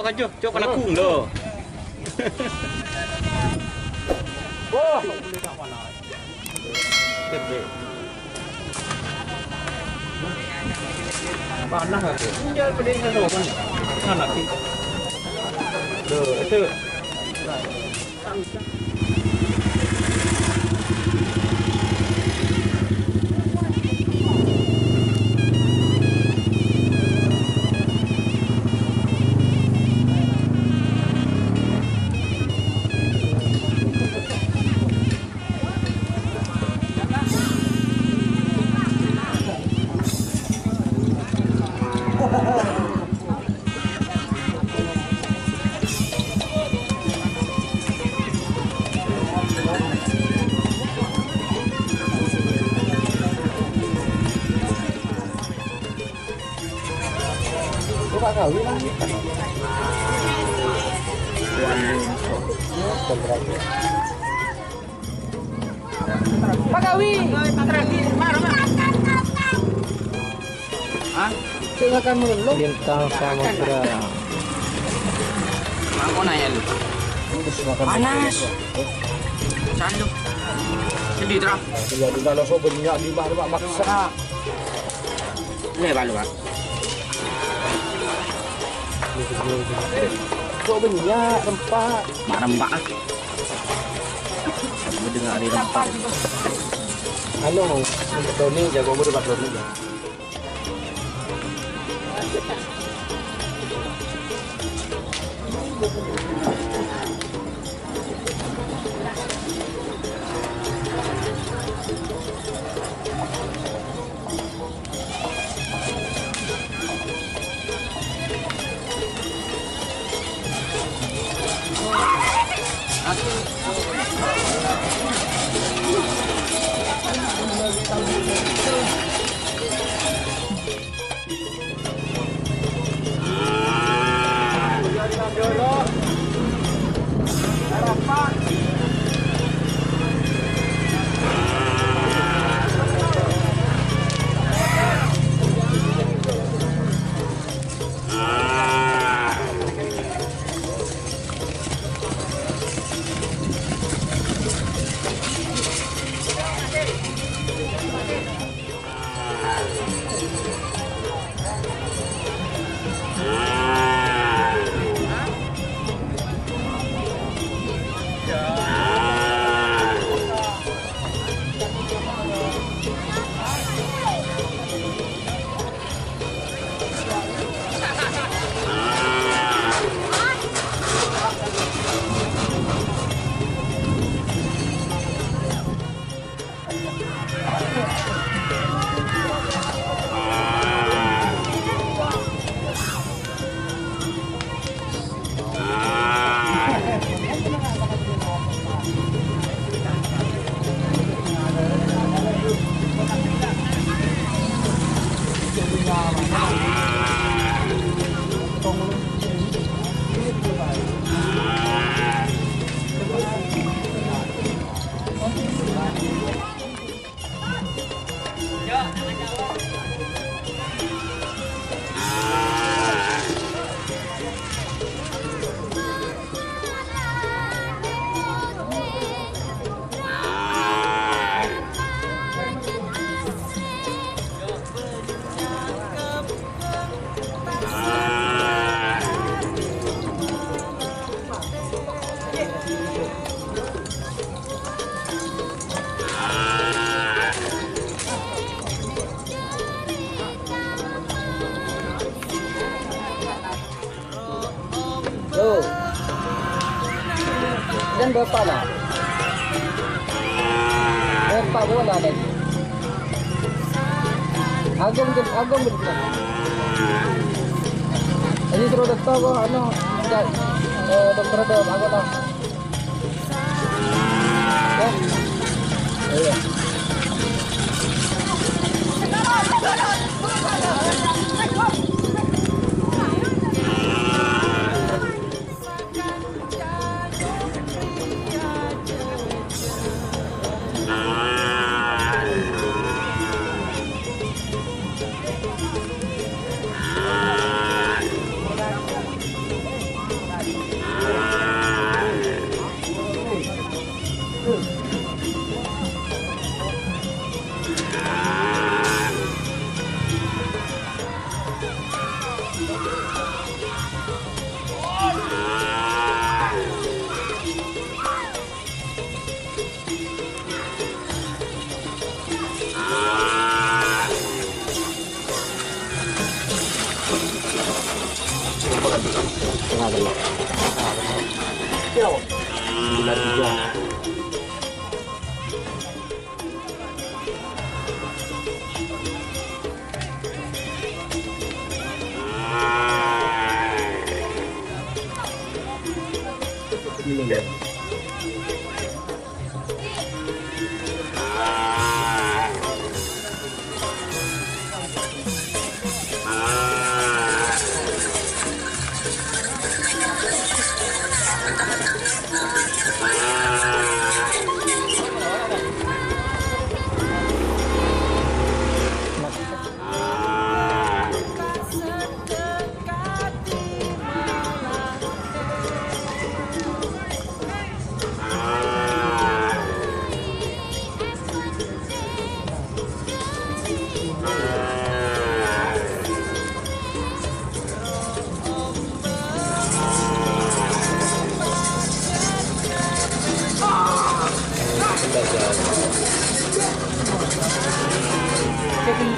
Pakai cok kena kung doh. Wah, panah aku. Dia pedih sama kan. Mana sih? Tuh, itu. Pak kawin lah. Pak kawin. Terakhir. Hah? Silakan melulu. Bintang Samudra. Mau nanya lu. Panas. Candu. Sedih terang. Ya di dalam sobennya di mana Pak maksa. Ini balu Pak. Sobennya rempah. Mak rempah ah. Mendengar di rempah. Halo, untuk Doni jago gue dapat Doni ya. Dan bapak lah. Bapak bola ada. Agam betul. Ini terus datang kok ano dokter ada agak lah. Ya. Tengah dulu. Kilo. 5.3.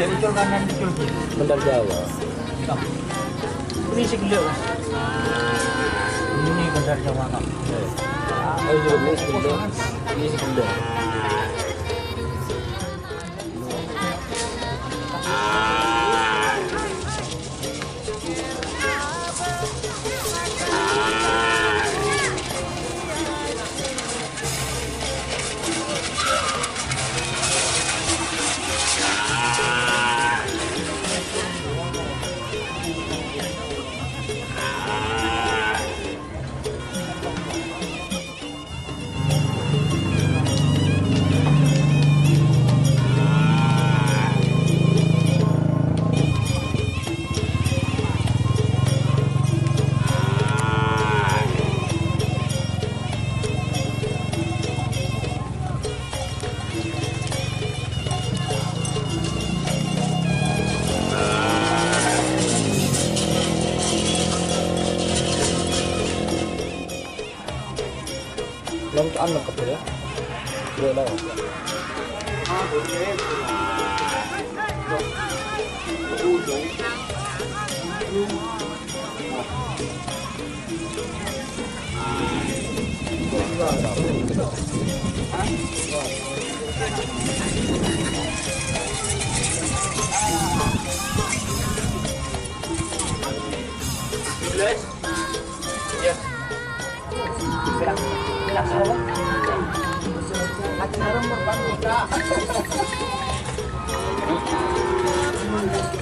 Dari jual kanan di jual kiri. Bandar Jawa. Ini sekilir. Ini Bandar Jawa nak. Ayo ini sekilir. Ini sekilir. Long ăn được cái đấy. Rồi đâu? Lên. Iya. Gerak. Gerak sarung. Hati sarung berbangun dah.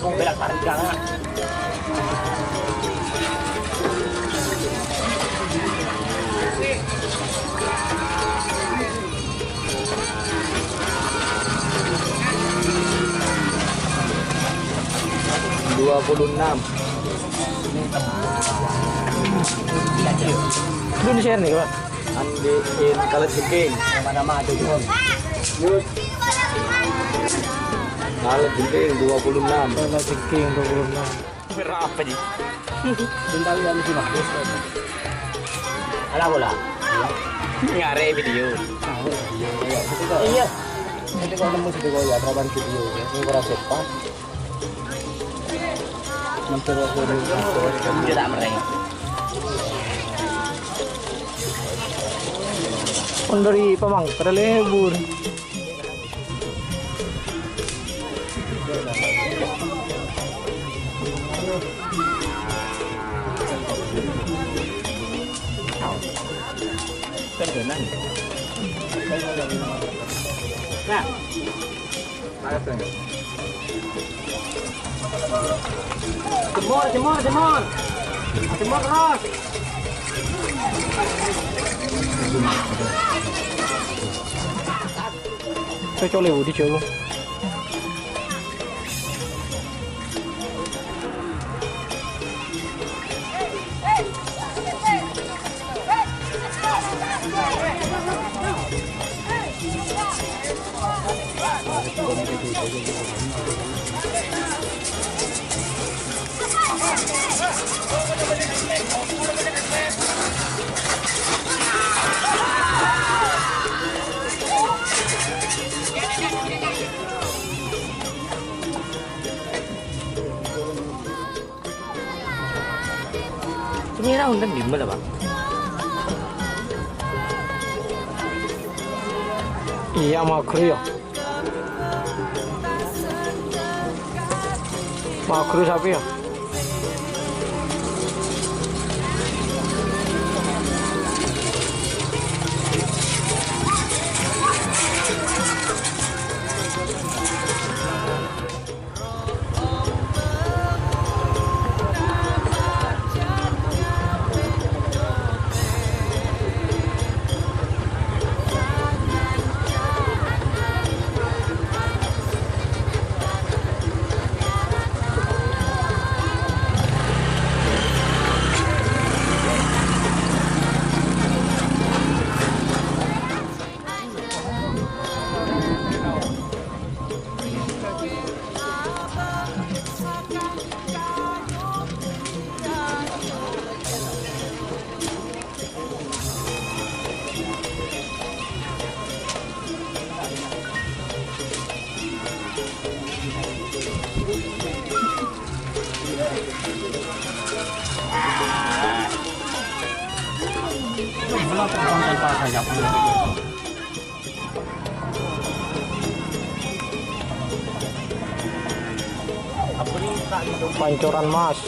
Kau gerak tarik jangan. Belum share nih Pak. Andiin kalet genting. Nama-nama ada juga. Yuk. Kalet genting 26. Kalet genting 26. Berapa nih? Bintang yang sih Mas. Ala bola. Ngare video. Iya. Nanti kalau nemu video ya kawan video ya. Ini kurang cepat. Menterus Dia tak mereng. Dari Pamang, pada lebur. Terkenal. Nah. Ada tuh. Jemur terus. Saya coba lihat di coba. Ngira undan bimbel apa? Iya makro ya. Makro sapi ya. Pancoran Mas.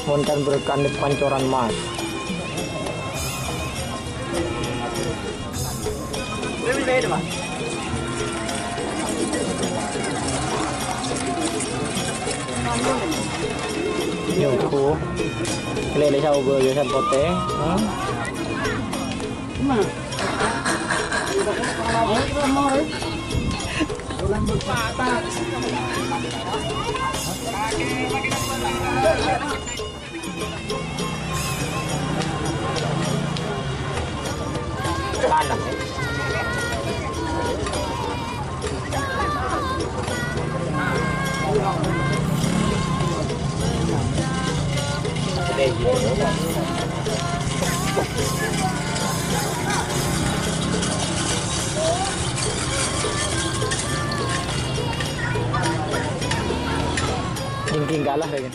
Moncan berkanit Pancoran Mas. Nyuku lele sao bơ yo san pote kanan Jingking kalah lagi.